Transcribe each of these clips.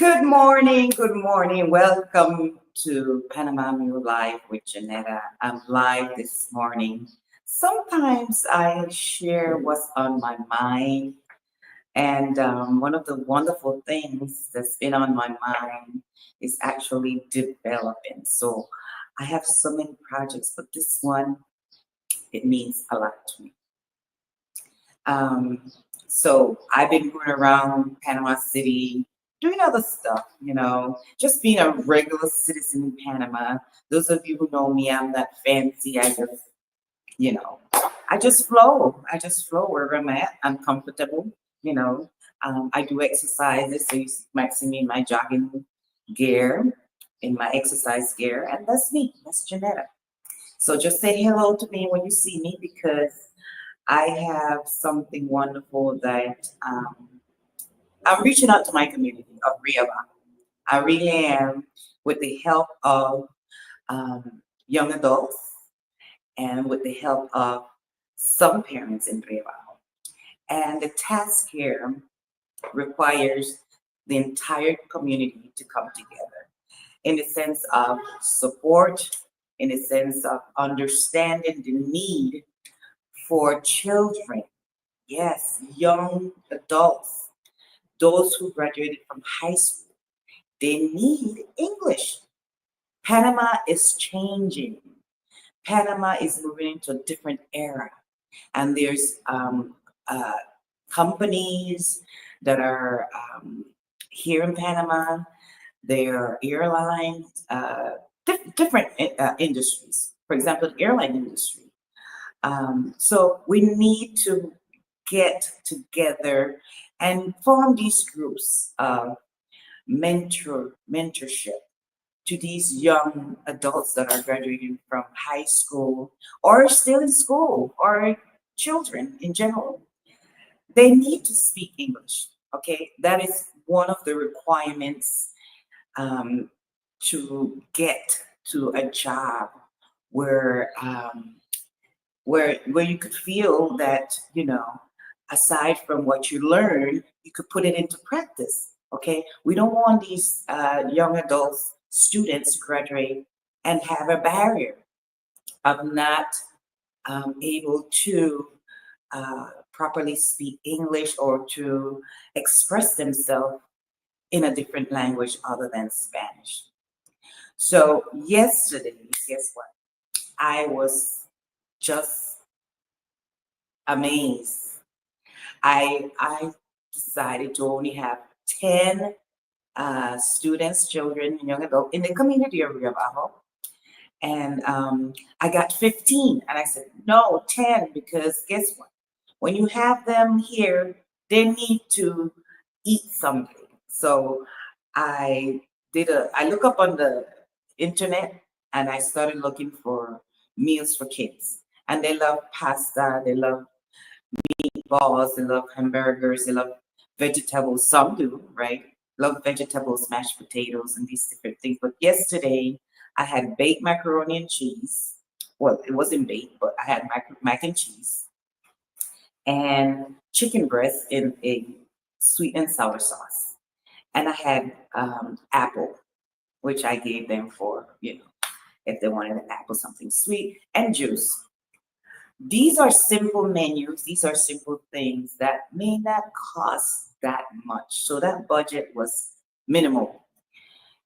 Good morning, good morning. Welcome to Panama Mule Live with Janetta. I'm live this morning. Sometimes I share what's on my mind, and one of the wonderful things that's been on my mind is actually developing. So I have so many projects, but this one, it means a lot to me. Um, so I've been going around Panama City doing other stuff, just being a regular citizen in Panama. Those of you who know me, I'm not fancy. You know, I just flow. I just flow wherever I'm at. I'm comfortable, you know. I do exercises, so you might see me in my jogging gear, in my exercise gear, and that's me. That's Janetta. So just say hello to me when you see me because I have something wonderful that I'm reaching out to my community of Riaba. I really am, with the help of um, young adults and with the help of some parents in Riaba. And the task here requires the entire community to come together in the sense of support, in the sense of understanding the need for children. Yes, young adults, those who graduated from high school, they need English. Panama is changing. Panama is moving into a different era. And there's uh, companies that are here in Panama. There are airlines, different industries. For example, the airline industry. So we need to get together and form these groups of mentorship to these young adults that are graduating from high school or still in school or children in general. They need to speak English. Okay, that is one of the requirements um, to get to a job where where you could feel that aside from what you learn you could put it into practice. Okay, we don't want these young adults students to graduate and have a barrier of not able to properly speak English or to express themselves in a different language other than Spanish. So yesterday, guess what, I was just amazed. I decided to only have 10 students, children, and young adults in the community of Rio Bajo. And I got 15. And I said, no, 10, because guess what? When you have them here, they need to eat something. So I look up on the internet and I started looking for meals for kids. And they love pasta, they love meatballs, they love hamburgers, they love vegetables. Some do, right? Love vegetables, mashed potatoes, and these different things. But yesterday, I had baked macaroni and cheese. Well, it wasn't baked, but I had mac and cheese and chicken breast in a sweet and sour sauce. And I had apple, which I gave them for, if they wanted an apple, something sweet, and juice. These are simple menus, these are simple things that may not cost that much. So that budget was minimal.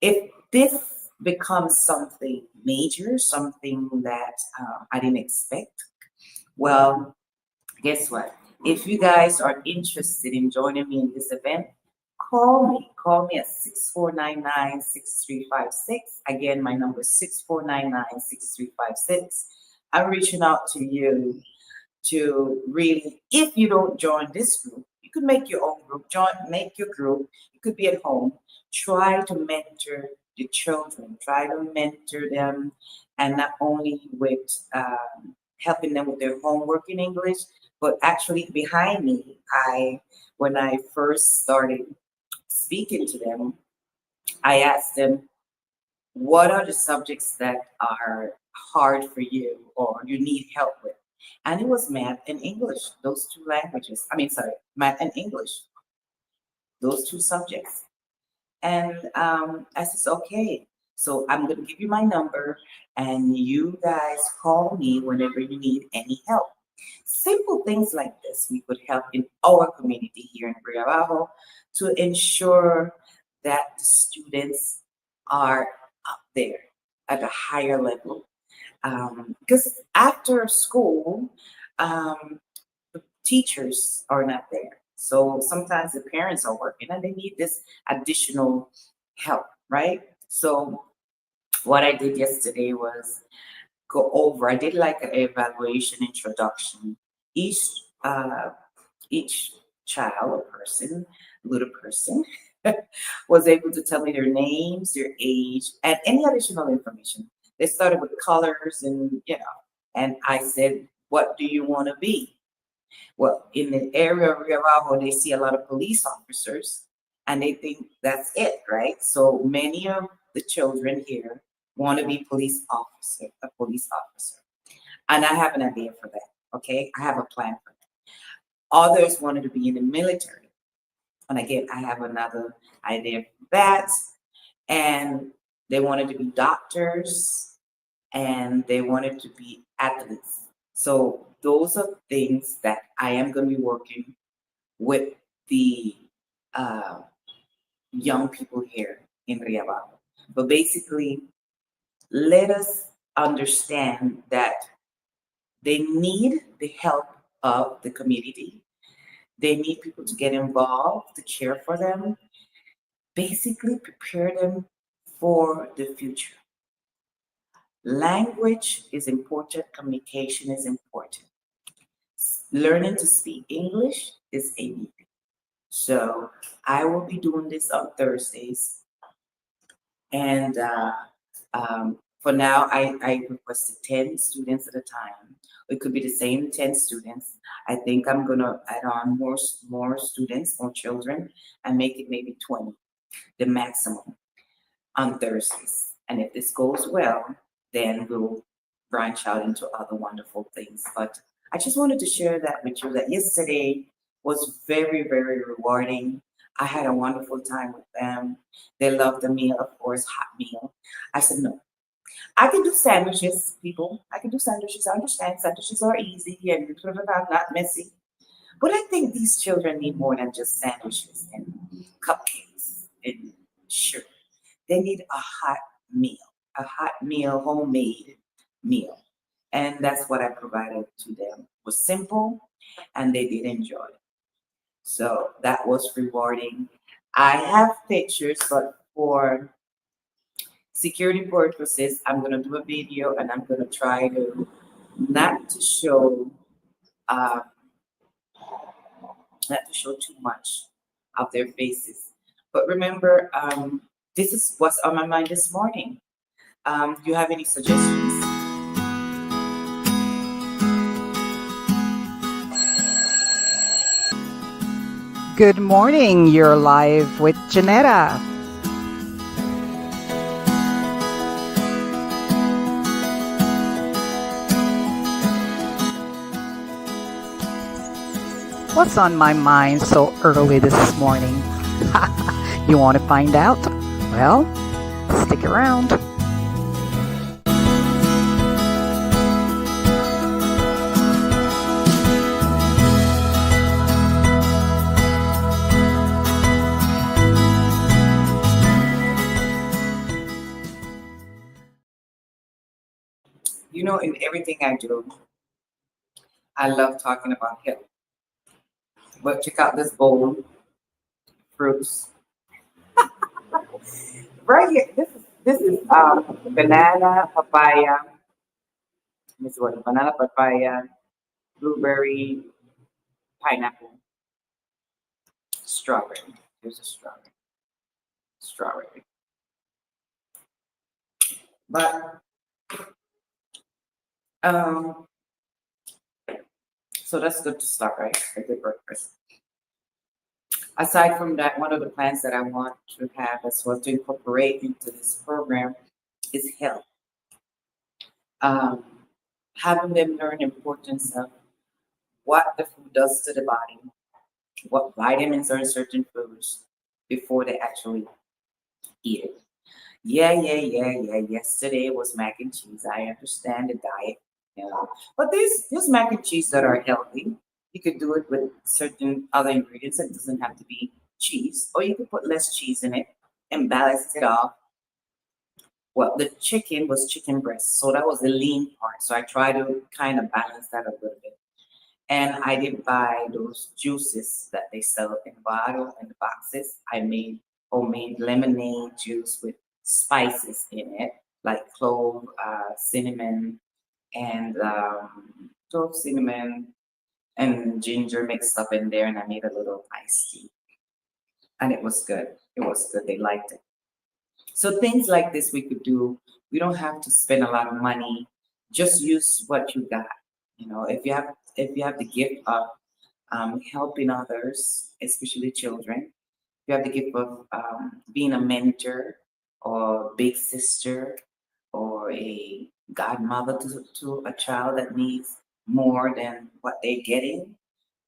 If this becomes something major, something that I didn't expect, well, guess what? If you guys are interested in joining me in this event, call me. Call me at 6499-6356. Again, my number is 6499-6356. I'm reaching out to you to really, if you don't join this group, you could make your own group, make your group. You could be at home. Try to mentor the children, try to mentor them, and not only with helping them with their homework in English, but actually behind me, when I first started speaking to them, I asked them, what are the subjects that are hard for you or you need help with? And it was math and English, those two languages. I mean, sorry, math and English, those two subjects. And I says, okay. So I'm going to give you my number, and you guys call me whenever you need any help. Simple things like this we could help in our community here in Rio Bajo to ensure that the students are up there at a higher level. Because after school, um, the teachers are not there. So sometimes the parents are working and they need this additional help, right? So what I did yesterday was go over. I did like an evaluation introduction. Each uh, each child or person, little person, was able to tell me their names, their age, and any additional information. They started with colors and and I said, "What do you want to be?" Well, in the area of Rio Bravo, they see a lot of police officers and they think that's it, right? So many of the children here want to be a police officer. And I have an idea for that. Okay. I have a plan for that. Others wanted to be in the military. And again, I have another idea for that. And they wanted to be doctors and they wanted to be athletes. So those are things that I am going to be working with the uh, young people here in Riabal. But basically, let us understand that they need the help of the community. They need people to get involved, to care for them, basically prepare them for the future. Language is important, communication is important. Learning to speak English is a need. So I will be doing this on Thursdays. And for now, I requested 10 students at a time. It could be the same 10 students. I think I'm going to add on more students, more children, and make it maybe 20, the maximum on Thursdays. And if this goes well, then we'll branch out into other wonderful things. But I just wanted to share that with you that yesterday was very, very rewarding. I had a wonderful time with them. They loved the meal, of course, hot meal. I said, no, I can do sandwiches, people. I can do sandwiches. I understand sandwiches are easy and not messy. But I think these children need more than just sandwiches and cupcakes and sugar. They need a hot meal, homemade meal. And that's what I provided to them. It was simple and they did enjoy it. So that was rewarding. I have pictures, but for security purposes, I'm going to do a video and I'm going to try to not to show uh, not to show too much of their faces. But remember, this is what's on my mind this morning. Do you have any suggestions? Good morning. You're live with Janetta. What's on my mind so early this morning? You want to find out? Well, stick around. You know, in everything I do, I love talking about health. But check out this bowl, fruits. Right here, this is banana, papaya. This is what banana, papaya, blueberry, pineapple, strawberry. Here's a strawberry. Strawberry. But um, so that's good to start, right? A good breakfast. Aside from that, one of the plans that I want to have as well to incorporate into this program is health. Um, Having them learn the importance of what the food does to the body, what vitamins are in certain foods before they actually eat it. Yeah, yeah, yeah, yeah. Yesterday was mac and cheese. I understand the diet, but there's mac and cheese that are healthy. You could do it with certain other ingredients. It doesn't have to be cheese, or you could put less cheese in it and balance it off. Well, the chicken was chicken breast, so that was the lean part. So I try to kind of balance that a little bit. And I did buy those juices that they sell in bottle and boxes. I made homemade lemonade juice with spices in it, like clove, cinnamon, and cinnamon and ginger mixed up in there. And I made a little iced tea, and it was good. It was good. They liked it. So things like this we could do. We don't have to spend a lot of money. Just use what you got. If you have the gift of helping others, especially children. You have the gift of being a mentor or big sister or a godmother to a child that needs more than what they're getting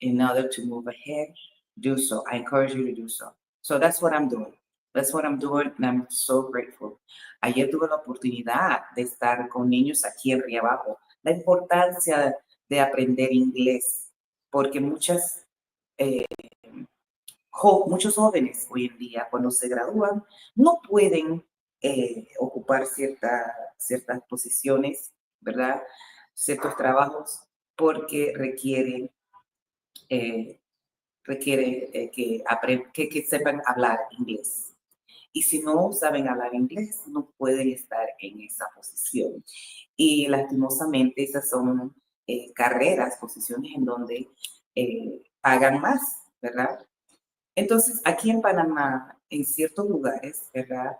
in order to move ahead. Do so. I encourage you to do so. So that's what I'm doing. That's what I'm doing, and I'm so grateful. Ayer tuve la oportunidad de estar con niños aquí en Río Abajo. La importancia de aprender inglés, porque eh, muchos jóvenes hoy en día, cuando se gradúan, no pueden ocupar ciertas posiciones, ¿verdad? Ciertos trabajos, porque eh, requiere que sepan hablar inglés. Y si no saben hablar inglés, no pueden estar en esa posición. Y lastimosamente esas son carreras, posiciones en donde pagan más, ¿verdad? Entonces, aquí en Panamá, en ciertos lugares, ¿verdad?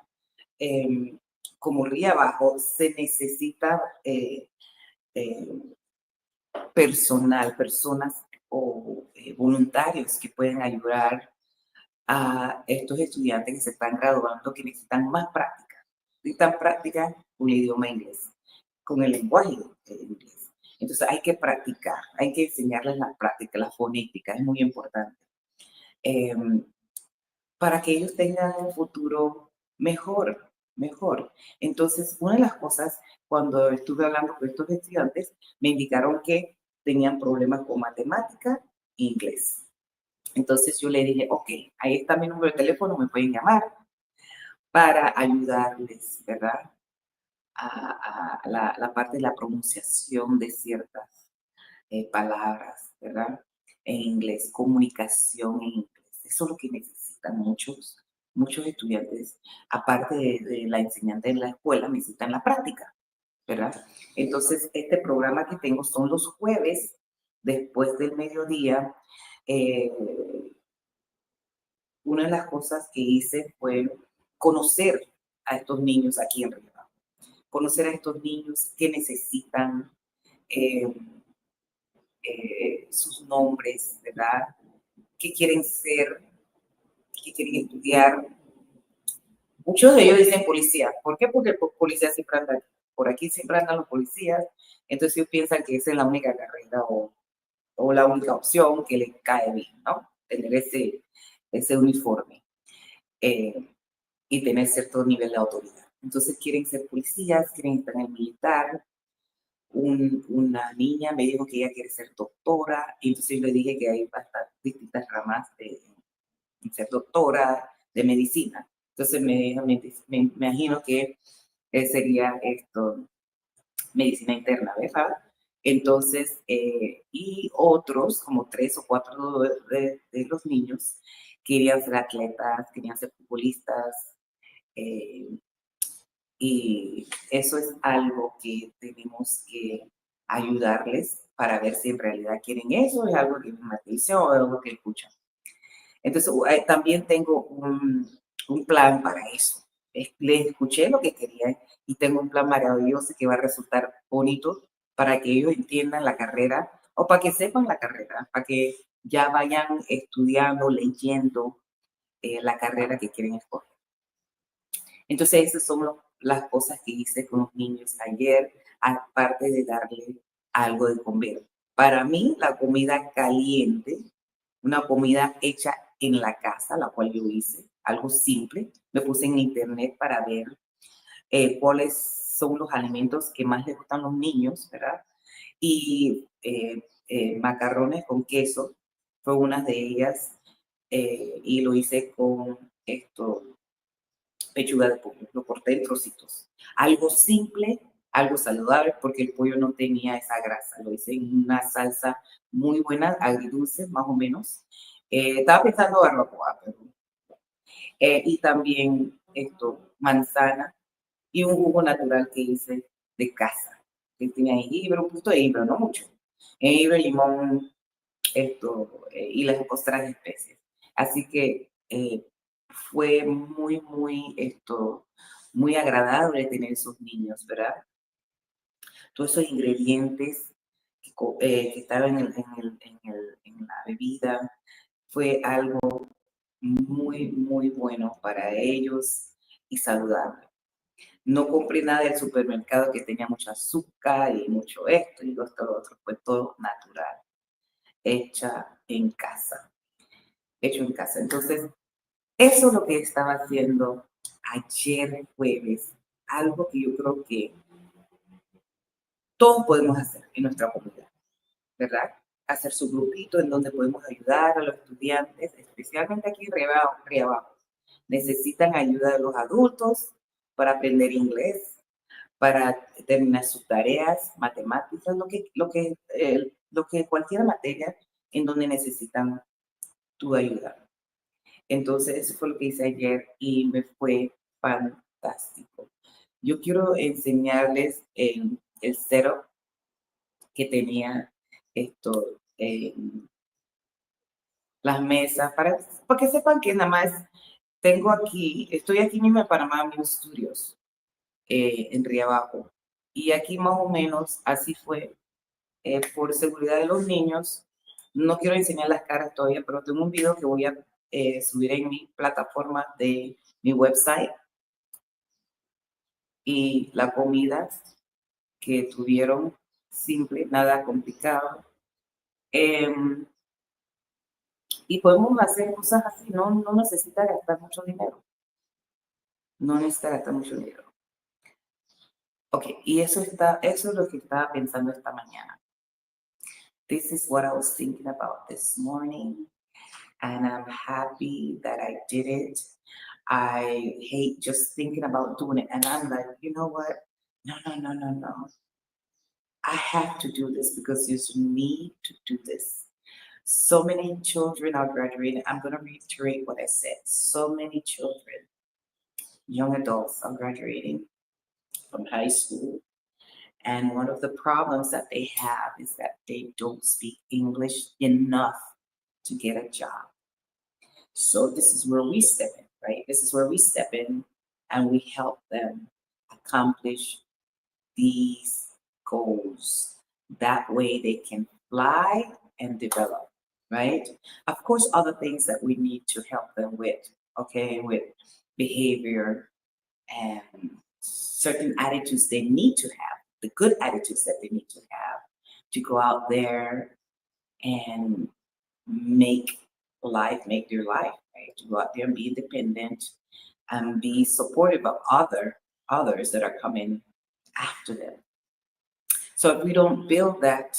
Em, como Río Abajo, se necesita eh, personas o voluntarios que pueden ayudar a estos estudiantes que se están graduando, que necesitan más práctica. Necesitan práctica con el idioma inglés, con el lenguaje inglés. Entonces hay que practicar, hay que enseñarles la práctica, la fonética, es muy importante. Em, para que ellos tengan un futuro mejor. Entonces, una de las cosas, cuando estuve hablando con estos estudiantes, me indicaron que tenían problemas con matemática e inglés. Entonces yo le dije, ok, ahí está mi número de teléfono, me pueden llamar para ayudarles, ¿verdad? A la parte de la pronunciación de ciertas palabras, ¿verdad? En inglés, comunicación en inglés. Eso es lo que necesitan muchos estudiantes, aparte de la enseñanza en la escuela, necesitan la práctica, ¿verdad? Entonces, este programa que tengo son los jueves, después del mediodía. Eh, una de las cosas que hice fue conocer a estos niños aquí en Río, conocer a estos niños que necesitan eh, sus nombres, ¿verdad? ¿Qué quieren ser? ¿Qué quieren estudiar? Muchos de ellos dicen policía. ¿Por qué? Porque policía siempre anda aquí. Por aquí siempre andan los policías. Entonces ellos piensan que esa es la única carrera o la única opción que les cae bien, ¿no? Tener ese uniforme y tener cierto nivel de autoridad. Entonces quieren ser policías, quieren estar en el militar. Una niña me dijo que ella quiere ser doctora, y entonces yo le dije que hay bastantes distintas ramas de ser doctora de medicina. Entonces me imagino que sería esto, medicina interna, ¿verdad? Entonces, y otros, como 3 o 4 de los niños, querían ser atletas, querían ser futbolistas, eh, y eso es algo que tenemos que ayudarles para ver si en realidad quieren eso, es algo que es una televisión o algo que escuchan. Entonces, también tengo un plan para eso. Les escuché lo que querían y tengo un plan maravilloso que va a resultar bonito para que ellos entiendan la carrera o para que sepan la carrera, para que ya vayan estudiando, leyendo la carrera que quieren escoger. Entonces, esas son las cosas que hice con los niños ayer, aparte de darle algo de comer. Para mí, la comida caliente, una comida hecha en la casa, la cual yo hice, algo simple. Me puse en internet para ver cuáles son los alimentos que más les gustan a los niños, ¿verdad? Y macarrones con queso fue una de ellas, y lo hice con esto, pechuga de pollo, lo corté en trocitos. Algo simple, algo saludable, porque el pollo no tenía esa grasa. Lo hice en una salsa muy buena, agridulce, más o menos. Estaba pensando barbacoa, pero, y también manzana y un jugo natural que hice de casa, que tenía jengibre, un poquito de jengibre, no mucho. Jengibre, limón, y las otras especies. Así que fue muy agradable tener esos niños, ¿verdad? Todos esos ingredientes que estaban en la bebida, fue algo muy bueno para ellos y saludable. No compré nada del supermercado que tenía mucho azúcar y mucho esto y esto, lo otro, fue todo natural, hecha en casa, hecho en casa. Entonces, eso es lo que estaba haciendo ayer jueves, algo que yo creo que todos podemos hacer en nuestra comunidad, ¿verdad? Hacer su grupito en donde podemos ayudar a los estudiantes, especialmente aquí arriba abajo. Necesitan ayuda de los adultos para aprender inglés, para terminar sus tareas, matemáticas, lo que cualquier materia en donde necesitan tu ayuda. Entonces, eso fue lo que hice ayer y me fue fantástico. Yo quiero enseñarles el setup que tenía esto, las mesas, para que sepan que nada más estoy aquí mismo en Panamá, en mis estudios, en Riabajo. Y aquí más o menos así fue, por seguridad de los niños. No quiero enseñar las caras todavía, pero tengo un video que voy a subir en mi plataforma de mi website y la comida que tuvieron, simple, nada complicado. Em, y podemos hacer cosas así, no necesita gastar mucho dinero. No necesita gastar mucho dinero. Ok, y eso es lo que estaba pensando esta mañana. This is what I was thinking about this morning, and I'm happy that I did it. I hate just thinking about doing it, and I'm like, you know what? No. I have to do this because you need to do this. So many children are graduating. I'm going to reiterate what I said. So many children, young adults, are graduating from high school. And one of the problems that they have is that they don't speak English enough to get a job. So this is where we step in, right? This is where we step in and we help them accomplish these goals. That way they can fly and develop, right? Of course, other things that we need to help them with, okay, with behavior and certain attitudes they need to have, the good attitudes that they need to have to go out there and make their life, right? To go out there and be independent and be supportive of others that are coming after them. So if we don't build that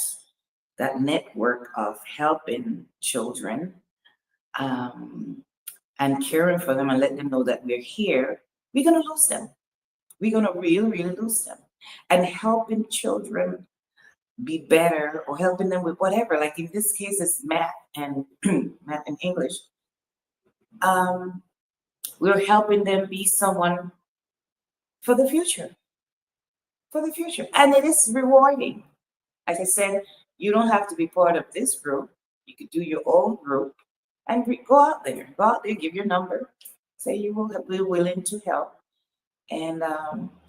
network of helping children, and caring for them and let them know that we're here, we're gonna lose them. We're gonna really lose them. And helping children be better or helping them with whatever, like in this case it's math and math and English. We're helping them be someone for the future. For the future. And it is rewarding. Like I said, you don't have to be part of this group. You could do your own group and go out there. Go out there, give your number, say you will be willing to help, and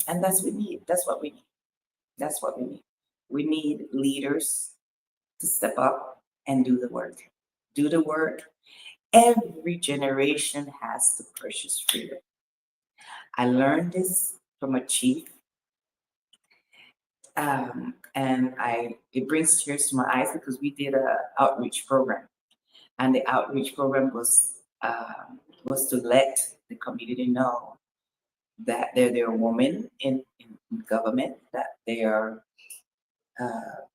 that's what we need. That's what we need. That's what we need. We need leaders to step up and do the work. Do the work. Every generation has to purchase freedom. I learned this from a chief, and it brings tears to my eyes because we did a outreach program, and the outreach program was was to let the community know that there are women in government, that there are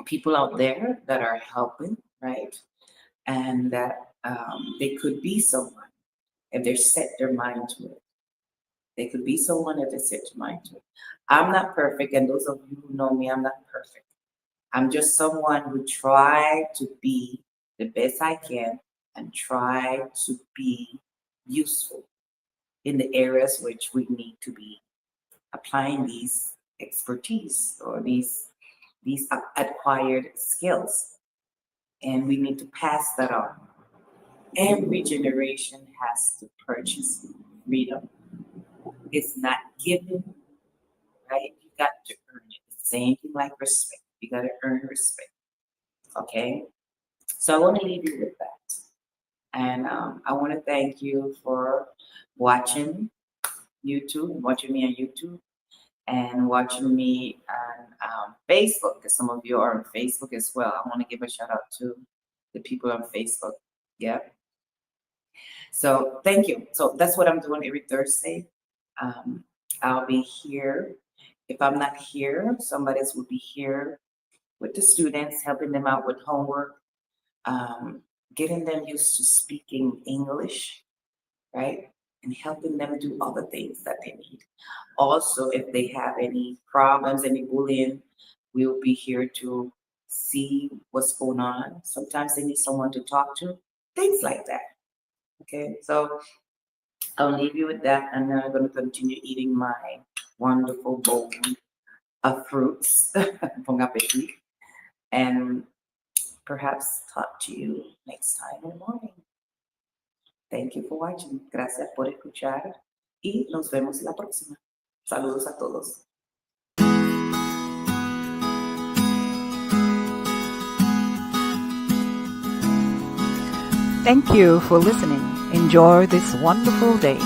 people out there that are helping, right? And that they could be someone if they set their mind to it. They could be someone if they set their mind to it. I'm not perfect, and those of you who know me, I'm not perfect. I'm just someone who try to be the best I can and try to be useful in the areas which we need to be applying these expertise or these acquired skills. And we need to pass that on. Every generation has to purchase freedom. It's not given, right? You got to earn it. The same thing like respect. You got to earn respect. Okay? So I want to leave you with that. And I want to thank you for watching watching me on YouTube, and watching me on Facebook, because some of you are on Facebook as well. I want to give a shout out to the people on Facebook. Yeah. So thank you. So that's what I'm doing every Thursday. Um, I'll be here. If I'm not here, somebody else will be here with the students, helping them out with homework, getting them used to speaking English, right? And helping them do other things that they need. Also, if they have any problems, any bullying, we'll be here to see what's going on. Sometimes they need someone to talk to, things like that. Okay, so I'll leave you with that, and then I'm going to continue eating my wonderful bowl of fruits, bon appetit, and perhaps talk to you next time in the morning. Thank you for watching. Gracias por escuchar y nos vemos la próxima. Saludos a todos. Thank you for listening. Enjoy this wonderful day.